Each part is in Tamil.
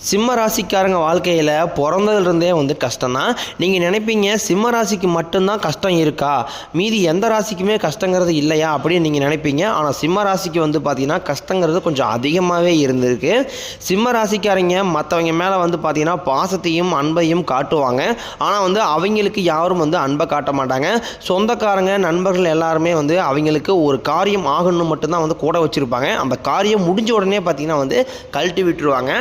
சிம்ம ராசிக்காரங்க வாழ்க்கையில் பிறந்ததுலேருந்தே கஷ்டம் தான். நீங்கள் நினைப்பீங்க சிம்ம ராசிக்கு மட்டும்தான் கஷ்டம் இருக்கா, மீதி எந்த ராசிக்குமே கஷ்டங்கிறது இல்லையா அப்படின்னு நீங்கள் நினைப்பீங்க. ஆனால் சிம்ம ராசிக்கு பார்த்தீங்கன்னா கஷ்டங்கிறது கொஞ்சம் அதிகமாகவே இருந்திருக்கு. சிம்ம ராசிக்காரங்க மற்றவங்க மேலே பார்த்தீங்கன்னா பாசத்தையும் அன்பையும் காட்டுவாங்க. ஆனால் அவங்களுக்கு யாரும் அன்பை காட்ட மாட்டாங்க. சொந்தக்காரங்க நண்பர்கள் எல்லாருமே அவங்களுக்கு ஒரு காரியம் ஆகணும்னு மட்டும்தான் கூட வச்சுருப்பாங்க. அந்த காரியம் முடிஞ்ச உடனே பார்த்தீங்கன்னா கழட்டி விட்டுருவாங்க.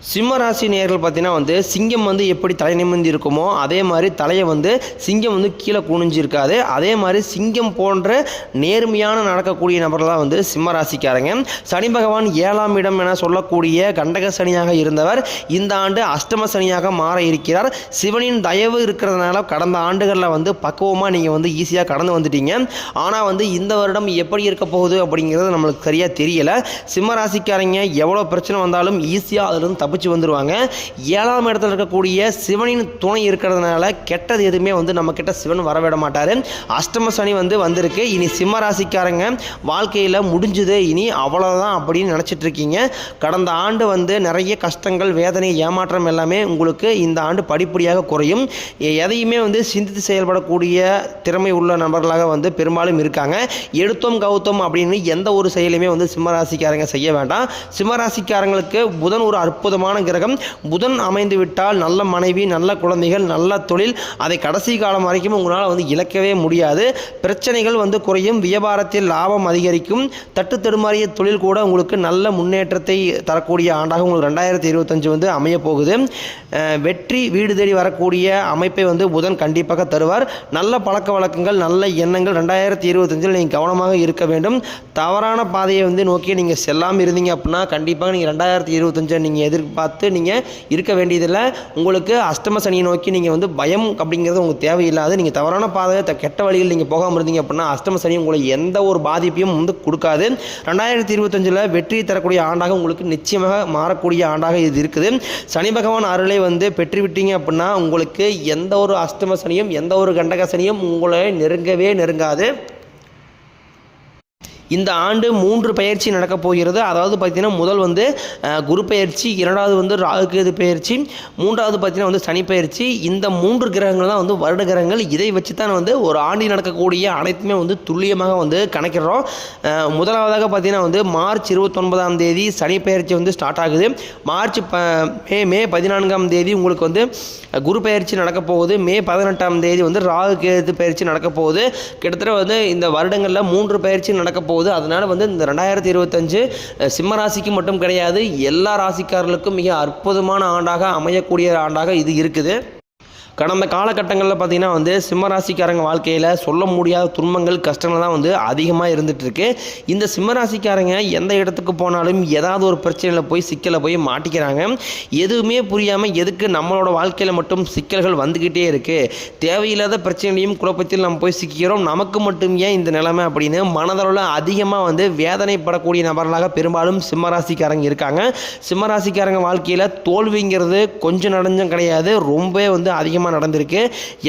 சிம்ம ராசி நேயர்கள் பார்த்தீங்கன்னா சிங்கம் எப்படி தலை நிமிர்ந்து இருக்குமோ அதே மாதிரி தலையை சிங்கம் கீழே குனிஞ்சிருக்காது. அதே மாதிரி சிங்கம் போன்ற நேர்மையான நடக்கக்கூடிய நபர்களாக சிம்ம ராசிக்காரங்க. சனி பகவான் 7ஆம் இடம் என சொல்லக்கூடிய கண்டக சனியாக இருந்தவர் இந்த ஆண்டு அஷ்டம சனியாக மாற இருக்கிறார். சிவனின் தயவு இருக்கிறதுனால கடந்த ஆண்டுகளில் பக்குவமாக நீங்கள் ஈஸியாக கடந்து வந்துட்டீங்க. ஆனால் இந்த வருடம் எப்படி இருக்க போகுது அப்படிங்கிறது நம்மளுக்கு சரியாக தெரியல. சிம்ம ராசிக்காரங்க எவ்வளோ பிரச்சனை வந்தாலும் ஈஸியாக அதிலிருந்து தப்பிச்சு வந்துருவாங்க. 7ஆம் இடத்துல இருக்கக்கூடிய சிவனின் துணை இருக்கிறதுனால கெட்டது எதுவுமே நம்ம கிட்ட சிவன் வரவிட மாட்டாரு. அஷ்டம சனி வந்திருக்கு. இனி சிம்ம ராசிக்காரங்க வாழ்க்கையில் முடிஞ்சது, இனி அவ்வளோதான் அப்படின்னு நினச்சிட்டு இருக்கீங்க. கடந்த ஆண்டு நிறைய கஷ்டங்கள், வேதனை, ஏமாற்றம் எல்லாமே உங்களுக்கு இந்த ஆண்டு படிப்படியாக குறையும். எதையுமே சிந்தித்து செயல்படக்கூடிய திறமை உள்ள நபர்களாக பெரும்பாலும் இருக்காங்க. எடுத்தோம் கவுத்தோம் அப்படின்னு எந்த ஒரு செயலையுமே சிம்ம ராசிக்காரங்க செய்ய வேண்டாம். சிம்ம ராசிக்காரங்களுக்கு புதன் ஒரு அற்புதமான கிரகம். புதன் அமைந்து விட்டால் நல்ல மனைவி, நல்ல குழந்தைகள், நல்ல தொழில், அதை கடைசி காலம் வரைக்கும் உங்களால் இழக்கவே முடியாது. பிரச்சனைகள் குறையும். வியாபாரத்தில் லாபம் அதிகரிக்கும். தட்டு தடுமாறிய தொழில் கூட உங்களுக்கு நல்ல முன்னேற்றத்தை தரக்கூடிய ஆண்டாக உங்களுக்கு 2025 அமைய போகுது. வெற்றி வீடு தேடி வரக்கூடிய அமைப்பை புதன் கண்டிப்பாக தருவார். நல்ல பழக்க வழக்கங்கள், நல்ல எண்ணங்கள் 2025 நீங்கள் கவனமாக இருக்க வேண்டும். தவறான பாதையை நோக்கி நீங்கள் செல்லாமல் இருந்தீங்க அப்படின்னா கண்டிப்பாக நீங்கள் 2025 நீங்கள் எதிர்பார்த்து நீங்கள் இருக்க வேண்டியதில்லை. உங்களுக்கு அஷ்டம சனியை நோக்கி நீங்கள் பயம் அப்படிங்கிறது உங்களுக்கு தேவையில்லாது. நீங்கள் தவறான பாதை, கெட்ட வழியில் நீங்கள் போகாமல் இருந்தீங்க அப்படின்னா அஷ்டம சனி உங்களுக்கு எந்த ஒரு பாதிப்பையும் கொடுக்காது. 2025 வெற்றி தரக்கூடிய ஆண்டாக உங்களுக்கு நிச்சயமாக மாறக்கூடிய ஆண்டாக இது இருக்குது. சனி பகவான் அருளை பெற்று விட்டீங்க அப்படின்னா உங்களுக்கு எந்த ஒரு அஷ்டம சனியும் எந்த ஒரு கண்டக சனியும் உங்களை நெருங்காது. இந்த ஆண்டு 3 பயிற்சி நடக்கப் போகிறது. அதாவது பார்த்தீங்கன்னா முதல் குரு பயிற்சி, இரண்டாவது ராகு கேது பயிற்சி, மூன்றாவது பார்த்தீங்கன்னா சனி பயிற்சி. இந்த 3 கிரகங்கள் தான் வருட கிரகங்கள். இதை வச்சு தான் ஒரு ஆண்டில் நடக்கக்கூடிய அனைத்துமே துல்லியமாக கணக்கிடுறோம். முதலாவதாக பார்த்தீங்கன்னா மார்ச் 29ஆம் தேதி சனி பயிற்சி ஸ்டார்ட் ஆகுது. மே 14ஆம் தேதி உங்களுக்கு குரு பயிற்சி நடக்க போகுது. மே 18ஆம் தேதி ராகு கேது பயிற்சி நடக்க போகுது. கிட்டத்தட்ட இந்த வருடங்களில் 3 பயிற்சி நடக்க போகுது. அதனால இந்த 2025 சிம்ம ராசிக்கு மட்டும் கிடையாது, எல்லா ராசிக்காரர்களுக்கும் மிக அற்புதமான ஆண்டாக அமையக்கூடிய ஆண்டாக இது இருக்குது. கடந்த காலகட்டங்களில் பார்த்திங்கன்னா சிம்ம ராசிக்காரங்க வாழ்க்கையில் சொல்ல முடியாத துன்பங்கள், கஷ்டங்கள் தான் அதிகமாக இருந்துகிட்ருக்கு. இந்த சிம்ம ராசிக்காரங்க எந்த இடத்துக்கு போனாலும் ஏதாவது ஒரு பிரச்சனையில் போய் சிக்கலை போய் மாட்டிக்கிறாங்க. எதுவுமே புரியாமல் எதுக்கு நம்மளோட வாழ்க்கையில் மட்டும் சிக்கல்கள் வந்துக்கிட்டே இருக்குது, தேவையில்லாத பிரச்சனையும் குழப்பத்தில் நம்ம போய் சிக்கிறோம், நமக்கு மட்டும் ஏன் இந்த நிலைமை அப்படின்னு மனதளவில் அதிகமாக வேதனைப்படக்கூடிய நபர்களாக பெரும்பாலும் சிம்ம ராசிக்காரங்க இருக்காங்க. சிம்ம ராசிக்காரங்க வாழ்க்கையில் தோல்விங்கிறது கொஞ்சம் நடந்தும் கிடையாது, ரொம்பவே அதிகமாக நடந்திருக்கு.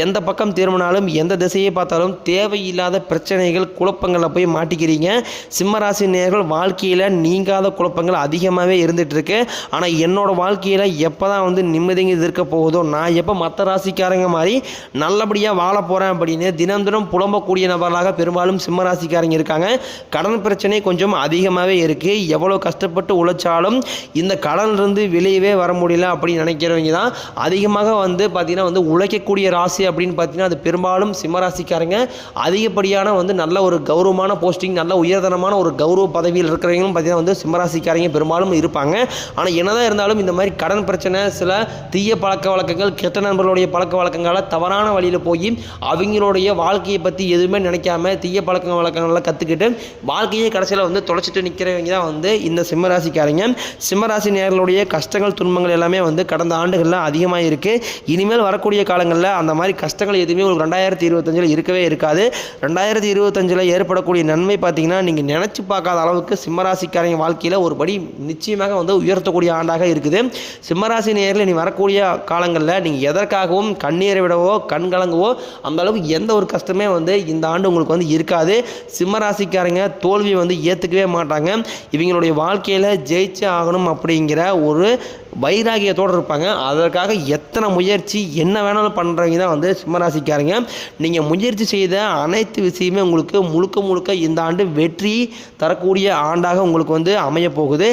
எந்த பக்கம் திரும்பினாலும் எந்த திசையை பார்த்தாலும் தேவையில்லாத பிரச்சனைகள், குழப்பங்களில் போய் மாட்டிக்கிறீங்க. சிம்ம ராசி நேயர்கள் வாழ்க்கையில் நீங்காத குழப்பங்கள் அதிகமாகவே இருந்துட்டு இருக்கு. ஆனால் என்னோட வாழ்க்கையில் எப்போ தான் நிம்மதிங்க இருக்க போகுதோ, நான் எப்போ மற்ற ராசிக்காரங்க மாதிரி நல்லபடியாக வாழ போகிறேன் அப்படின்னு தினம் தினம் புலம்பக்கூடிய நபர்களாக பெரும்பாலும் சிம்ம ராசிக்காரங்க இருக்காங்க. கடன் பிரச்சனை கொஞ்சம் அதிகமாகவே இருக்குது. எவ்வளோ கஷ்டப்பட்டு உழைச்சாலும் இந்த கடனிலிருந்து வெளியவே வர முடியல அப்படின்னு நினைக்கிறவங்க தான் அதிகமாக பார்த்தீங்கன்னா உழைக்கக்கூடிய ராசி அப்படின்னு பார்த்தீங்கன்னா அது பெரும்பாலும் சிம்மராசிக்காரங்க. அதிகப்படியான நல்ல ஒரு கௌரவமான போஸ்டிங், நல்ல உயர்தரமான ஒரு கௌரவ பதவியில் இருக்கிறவங்களும் பார்த்தீங்கன்னா சிம்மராசிக்காரங்க பெரும்பாலும் இருப்பாங்க. ஆனால் என்னதான் இருந்தாலும் இந்த மாதிரி கடன் பிரச்சனை, சில தீய பழக்க வழக்கங்கள், கெட்ட நண்பர்களுடைய பழக்க வழக்கங்களால் தவறான வழியில் போய் அவங்களுடைய வாழ்க்கையை பற்றி எதுவுமே நினைக்காம தீய பழக்க வழக்கங்கள்லாம் கற்றுக்கிட்டு வாழ்க்கையை கடைசியில் தொலைச்சிட்டு நிற்கிறவங்க தான் இந்த சிம்மராசிக்காரங்க. சிம்மராசி நேயர்களுடைய கஷ்டங்கள், துன்பங்கள் எல்லாமே கடந்த ஆண்டுகளில் அதிகமாக இருக்குது. இனிமேல் வரக்கூடிய வரக்கூடிய காலங்களில் அந்த மாதிரி கஷ்டங்கள் எதுவுமே உங்களுக்கு 2025 இருக்கவே இருக்காது. 2025 ஏற்படக்கூடிய நன்மை பார்த்தீங்கன்னா நீங்கள் நினச்சி பார்க்காத அளவுக்கு சிம்மராசிக்காரங்க வாழ்க்கையில் ஒரு படி நிச்சயமாக வந்து உயர்த்தக்கூடிய ஆண்டாக இருக்குது. சிம்மராசி நேயர்கள் நீ வரக்கூடிய காலங்களில் நீங்கள் எதற்காகவும் கண்ணீரை விடவோ கண் கலங்கவோ அந்த அளவுக்கு எந்த ஒரு கஷ்டமே வந்து இந்த ஆண்டு உங்களுக்கு வந்து இருக்காது. சிம்மராசிக்காரங்க தோல்வியை வந்து ஏற்றுக்கவே மாட்டாங்க. இவங்களுடைய வாழ்க்கையில் ஜெயிச்சு ஆகணும் அப்படிங்கிற ஒரு வைராகியத்தோடு இருப்பாங்க. அதற்காக எத்தனை முயற்சி என்ன வேணாலும் பண்ணுறவங்க தான் வந்து சிம்மராசிக்காரங்க. நீங்கள் முயற்சி செய்த அனைத்து விஷயமே உங்களுக்கு முழுக்க இந்த ஆண்டு வெற்றி தரக்கூடிய ஆண்டாக உங்களுக்கு வந்து அமைய போகுது.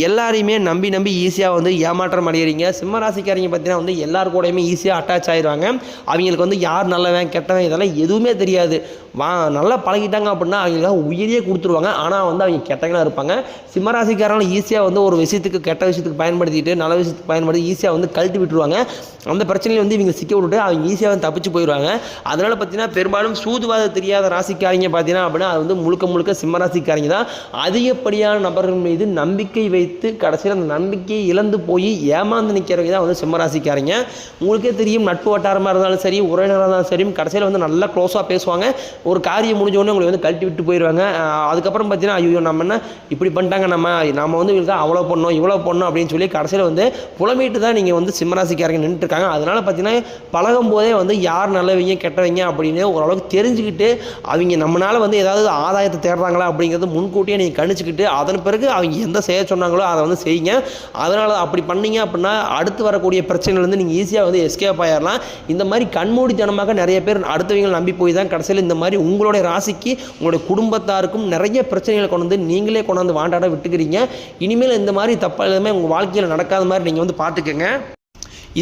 எல்லாரையுமே நம்பி ஈஸியாக வந்து ஏமாற்றம் அடைகிறீங்க. சிம்மராசிக்காரங்க பார்த்தீங்கன்னா வந்து எல்லார் கூடயுமே ஈஸியாக அட்டாச் ஆயிடுவாங்க. அவங்களுக்கு வந்து யார் நல்லவன் கெட்டவன் இதெல்லாம் எதுவுமே தெரியாது. நல்லா பழகிட்டாங்க அப்படின்னா அவங்களுக்காக உயிரியே கொடுத்துருவாங்க. ஆனால் வந்து அவங்க கெட்டவங்களாக இருப்பாங்க. சிம்மராசிக்காரங்களும் ஈஸியாக வந்து ஒரு விஷயத்துக்கு கெட்ட விஷயத்துக்கு பயன்படுத்திட்டு நல்ல விஷயத்துக்கு பயன்படுத்தி ஈஸியாக வந்து கழட்டி விட்டுருவாங்க. அந்த பிரச்சனையில் வந்து இவங்க சிக்க விட்டுட்டு அவங்க ஈஸியாக வந்து தப்பிச்சு போயிடுவாங்க. அதனால் பார்த்தீங்கன்னா பெரும்பாலும் சூதுவாத தெரியாத ராசிக்காரங்க பார்த்தீங்கன்னா அப்படின்னா அது வந்து முழுக்க சிம்மராசிக்காரங்க தான். அதிகப்படியான நபர்கள் மீது நம்பிக்கை வைத்து கடைசியில் அந்த நம்பிக்கையை இழந்து போய் ஏமாந்து நிற்கிறவங்க தான் வந்து சிம்மராசிக்காரங்க. உங்களுக்கே தெரியும், நட்பு வட்டாரமாக இருந்தாலும் சரி உறவினராக இருந்தாலும் சரி கடைசியில் வந்து நல்லா க்ளோஸாக பேசுவாங்க. ஒரு காரியம் முடிஞ்சோடனே உங்களை வந்து கழட்டி விட்டு போயிடுவாங்க. அதுக்கப்புறம் பார்த்தீங்கன்னா ஐயோ நம்ம என்ன இப்படி பண்ணிட்டாங்க, நம்ம வந்து இவங்களுக்கு அவ்வளோ பண்ணோம் இவ்வளோ பண்ணோம் அப்படின்னு சொல்லி கடைசியில் வந்து புலம்பிட்டு தான் நீங்கள் வந்து சிம்மராசிக்காரங்க நின்றுட்டுருக்காங்க. அதனால் பார்த்தீங்கன்னா பழகும் போதே வந்து யார் நல்லவங்க கெட்டவங்க அப்படின்னு ஓரளவுக்கு தெரிஞ்சுக்கிட்டு அவங்க நம்மளால் வந்து ஏதாவது ஆதாயத்தை தேடுறாங்களா அப்படிங்கிறது முன்கூட்டியே நீங்கள் கணிச்சிக்கிட்டு அதன் பிறகு அவங்க எந்த செய்ய சொன்னாங்களோ அதை வந்து செய்யுங்க. அதனால் அப்படி பண்ணீங்க அப்படின்னா அடுத்து வரக்கூடிய பிரச்சனைலேருந்து நீங்கள் ஈஸியாக வந்து எஸ்கேப் ஆயிடலாம். இந்த மாதிரி கண்மூடித்தனமாக நிறைய பேர் அடுத்தவங்களை நம்பி போய் தான் கடைசியில் இந்த மாதிரி உங்களுடைய ராசிக்கு உங்களுடைய குடும்பத்தாருக்கும் நிறைய பிரச்சனைகளை கொண்டு வந்து நீங்களே கொண்டாந்து வாண்டாட விட்டுக்கிறீங்க. இனிமேல் இந்த மாதிரி தப்பாக எல்லாமே உங்கள் வாழ்க்கையில் நடக்காத மாதிரி நீங்கள் வந்து பார்த்துக்கங்க.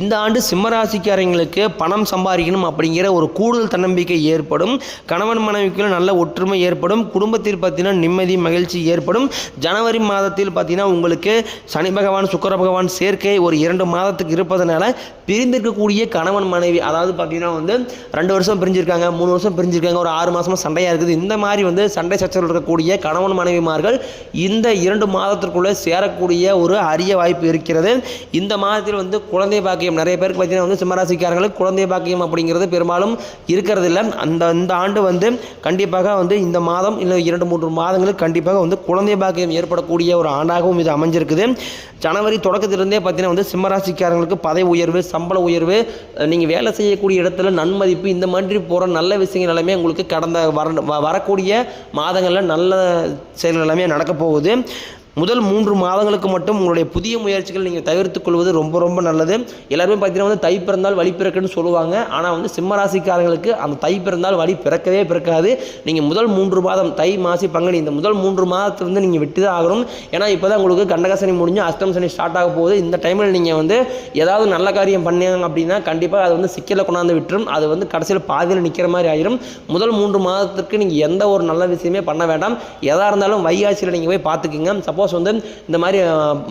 இந்த ஆண்டு சிம்மராசிக்காரங்களுக்கு பணம் சம்பாதிக்கணும் அப்படிங்கிற ஒரு கூடுதல் தன்னம்பிக்கை ஏற்படும். கணவன் மனைவிக்குள்ள நல்ல ஒற்றுமை ஏற்படும். குடும்பத்தில் பார்த்தீங்கன்னா நிம்மதி மகிழ்ச்சி ஏற்படும். ஜனவரி மாதத்தில் பார்த்தீங்கன்னா உங்களுக்கு சனி பகவான் சுக்கிர பகவான் சேர்க்கை ஒரு 2 மாதத்துக்கு இருப்பதனால பிரிந்திருக்கக்கூடிய கணவன் மனைவி, அதாவது பார்த்தீங்கன்னா வந்து 2 வருஷம் பிரிஞ்சிருக்காங்க 3 வருஷம் பிரிஞ்சிருக்காங்க ஒரு 6 மாதமாக சண்டையாக இருக்குது, இந்த மாதிரி வந்து சண்டை சச்சரவு இருக்கக்கூடிய கணவன் மனைவிமார்கள் இந்த 2 மாதத்திற்குள்ளே சேரக்கூடிய ஒரு அரிய வாய்ப்பு இருக்கிறது. இந்த மாதத்தில் வந்து குழந்தை பாக்கியம் நிறைய பேருக்கு பார்த்தீங்கன்னா வந்து சிம்மராசிக்காரங்களுக்கு குழந்தை பாக்கியம் அப்படிங்கிறது பெரும்பாலும் இருக்கிறது இல்லை. இந்த ஆண்டு வந்து கண்டிப்பாக வந்து இந்த மாதம் இல்லை 2-3 மாதங்களுக்கு கண்டிப்பாக வந்து குழந்தை பாக்கியம் ஏற்படக்கூடிய ஒரு ஆண்டாகவும் இது அமைஞ்சிருக்குது. ஜனவரி தொடக்கத்திலிருந்தே பார்த்தீங்கன்னா வந்து சிம்மராசிக்காரங்களுக்கு பதவி உயர்வு சம்பள உயர்வு நீங்கள் வேலை செய்யக்கூடிய இடத்துல நன்மதிப்பு இந்த மாதிரி போகிற நல்ல விஷயங்கள் எல்லாமே உங்களுக்கு கடந்த வரக்கூடிய மாதங்களில் நல்ல செயல்கள் எல்லாமே நடக்க போகுது. முதல் 3 மாதங்களுக்கு மட்டும் உங்களுடைய புதிய முயற்சிகள் நீங்கள் தவிர்த்துக் கொள்வது ரொம்ப நல்லது. எல்லாருமே பார்த்தீங்கன்னா வந்து தை பிறந்தால் வழி பிறக்குன்னு சொல்லுவாங்க. ஆனால் வந்து சிம்மராசிக்காரங்களுக்கு அந்த தை பிறந்தால் வழி பிறக்கவே பிறக்காது. நீங்கள் முதல் 3 மாதம் தை மாசி பங்குனி இந்த முதல் 3 மாதத்துலேருந்து நீங்கள் விட்டு தான் ஆகணும். ஏன்னா இப்போ தான் உங்களுக்கு கண்டகசனி முடிஞ்சு அஷ்டம் சனி ஸ்டார்ட் ஆக போகுது. இந்த டைமில் நீங்கள் வந்து ஏதாவது நல்ல காரியம் பண்ணீங்க அப்படின்னா கண்டிப்பாக அது வந்து சிக்கலை கொண்டாந்து விட்டுரும். அது வந்து கடைசியில் பாதியில் நிற்கிற மாதிரி ஆயிரும். முதல் 3 மாதத்துக்கு நீங்கள் எந்த ஒரு நல்ல விஷயமே பண்ண வேண்டாம். எதாக இருந்தாலும் வைகாசியில் நீங்கள் போய் பார்த்துக்குங்க. சப்போஸ் வந்து இந்த மாதிரி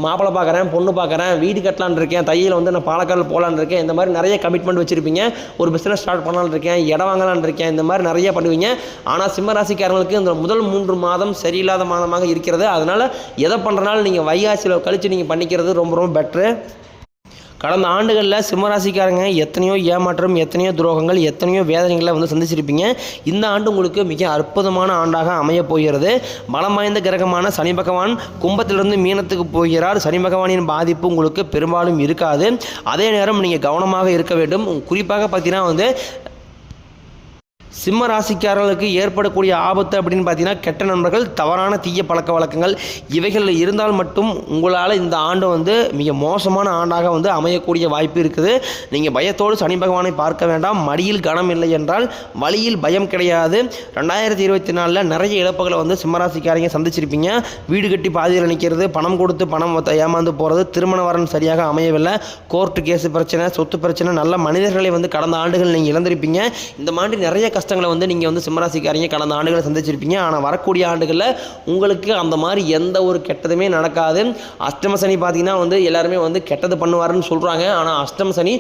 மாப்பிள்ளை பார்க்குறேன் பொண்ணு பார்க்குறேன் வீடு கட்டலான்னு இருக்கேன் தையில் வந்து நான் பாலக்காடில் போகலான்னு இருக்கேன் இந்த மாதிரி நிறைய கமிட்மெண்ட் வச்சுருப்பீங்க. ஒரு பிஸ்னஸ் ஸ்டார்ட் பண்ணலான்னு இருக்கேன் இடம் வாங்கலான்னு இருக்கேன் இந்த மாதிரி நிறைய பண்ணுவீங்க. ஆனால் சிம்மராசிக்காரங்களுக்கு இந்த முதல் 3 மாதம் சரியில்லாத மாதமாக இருக்கிறது. அதனால் எதை பண்ணுறனாலும் நீங்கள் வைகாசியில் கழித்து நீங்கள் பண்ணிக்கிறது ரொம்ப பெட்ரு. கடந்த ஆண்டுகளில் சிம்மராசிக்காரங்க எத்தனையோ ஏமாற்றம் எத்தனையோ துரோகங்கள் எத்தனையோ வேதனைகளை வந்து சந்திச்சிருப்பீங்க. இந்த ஆண்டு உங்களுக்கு மிக அற்புதமான ஆண்டாக அமைய போகிறது. பலம் வாய்ந்த கிரகமான சனி பகவான் கும்பத்திலிருந்து மீனத்துக்கு போகிறார். சனி பகவானின் பாதிப்பு உங்களுக்கு பெரும்பாலும் இருக்காது. அதே நேரம் நீங்கள் கவனமாக இருக்க வேண்டும். குறிப்பாக பார்த்தீங்கன்னா வந்து சிம்ம ராசிக்காரர்களுக்கு ஏற்படக்கூடிய ஆபத்து அப்படின்னு பார்த்தீங்கன்னா கெட்ட நண்பர்கள் தவறான தீய பழக்க வழக்கங்கள் இவைகள் இருந்தால் மட்டும் உங்களால் இந்த ஆண்டு வந்து மிக மோசமான ஆண்டாக வந்து அமையக்கூடிய வாய்ப்பு இருக்குது. நீங்கள் பயத்தோடு சனி பகவானை பார்க்க வேண்டாம். மடியில் கனம் இல்லை என்றால் வழியில் பயம் கிடையாது. 2024 நிறைய இழப்புகளை வந்து சிம்மராசிக்காரங்க சந்திச்சிருப்பீங்க. வீடு கட்டி பாதியில் நிற்கிறது, பணம் கொடுத்து பணம் ஏமாந்து போகிறது, திருமண வரன் சரியாக அமையவில்லை, கோர்ட்டு கேஸு பிரச்சனை, சொத்து பிரச்சனை, நல்ல மனிதர்களை வந்து கடந்த ஆண்டுகள் நீங்கள் இழந்திருப்பீங்க. இந்த மாதிரி நிறைய கஷ்டங்களை வந்து நீங்கள் வந்து சிம்மராசிக்காரங்க கடந்த ஆண்டுகளை சந்திச்சிருப்பீங்க. ஆனால் வரக்கூடிய ஆண்டுகளில் உங்களுக்கு அந்த மாதிரி எந்த ஒரு கெட்டதுமே நடக்காது. அஷ்டம சனி பார்த்தீங்கன்னா வந்து எல்லாருமே வந்து கெட்டது பண்ணுவாருன்னு சொல்கிறாங்க. ஆனால் அஷ்டம சனி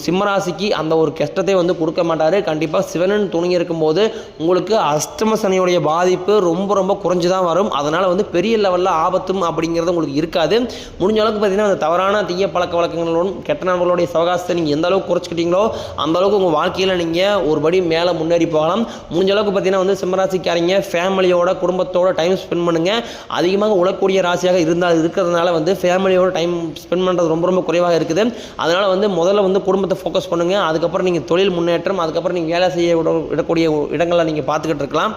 சிம்மராசிக்கு அந்த ஒரு கஷ்டத்தை வந்து கொடுக்க மாட்டார். கண்டிப்பாக சிவனன் துணை இருக்கும்போது உங்களுக்கு அஷ்டம சனியுடைய பாதிப்பு ரொம்ப ரொம்ப குறைஞ்சி தான் வரும். அதனால் வந்து பெரிய லெவலில் ஆபத்தும் அப்படிங்கிறது உங்களுக்கு இருக்காது. முடிஞ்ச அளவுக்கு பார்த்தீங்கன்னா அந்த தவறான தீய பழக்க வழக்கங்களோடும் கெட்ட நண்பர்களுடைய சவகாசத்தை நீங்கள் எந்த அளவுக்கு குறைச்சிக்கிட்டீங்களோ அந்த அளவுக்கு உங்கள் வாழ்க்கையில் நீங்கள் ஒரு படி மேலே முன்னேறி போகலாம். முடிஞ்ச அளவுக்கு பார்த்தீங்கன்னா வந்து சிம்மராசிக்காரங்க ஃபேமிலியோட குடும்பத்தோட டைம் ஸ்பெண்ட் பண்ணுங்கள். அதிகமாக உழக்கூடிய ராசியாக இருக்கிறதுனால வந்து ஃபேமிலியோட டைம் ஸ்பெண்ட் பண்ணுறது ரொம்ப ரொம்ப குறைவாக இருக்குது. அதனால் வந்து முதல்ல வந்து குடும்பத்தை ஃபோக்கஸ் பண்ணுங்கள். அதுக்கப்புறம் நீங்கள் தொழில் முன்னேற்றம், அதுக்கப்புறம் நீங்கள் வேலை செய்ய விடக்கூடிய இடங்களில் நீங்கள் பார்த்துக்கிட்டு இருக்கலாம்.